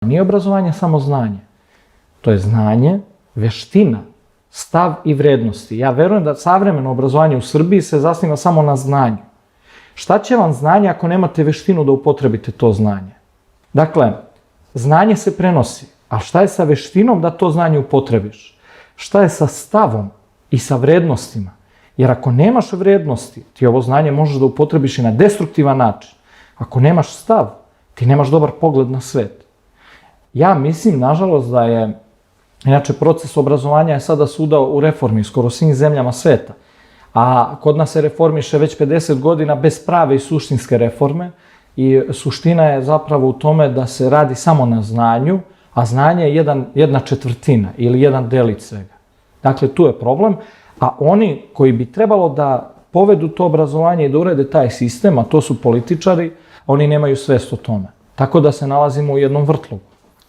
Nije obrazovanje samo znanje. To je znanje, veština, stav i vrednosti. Ja verujem da savremeno obrazovanje u Srbiji se zasniva samo na znanju. Šta će vam znanje ako nemate veštinu da upotrebite to znanje? Dakle, znanje se prenosi, a šta je sa veštinom da to znanje upotrebiš? Šta je sa stavom i sa vrednostima? Jer ako nemaš vrednosti, ti ovo znanje možeš da upotrebiš i na destruktivan način. Ako nemaš stav, ti nemaš dobar pogled na svet. Ja mislim, nažalost, da je, inače, proces obrazovanja je sada svuda u reformi, skoro svim zemljama sveta. A kod nas se reformiše već 50 godina bez prave i suštinske reforme i suština je zapravo u tome da se radi samo na znanju, a znanje je jedna četvrtina ili jedan delić svega. Dakle, tu je problem, a oni koji bi trebalo da povedu to obrazovanje i da urede taj sistem, a to su političari, oni nemaju svest o tome. Tako da se nalazimo u jednom vrtlogu.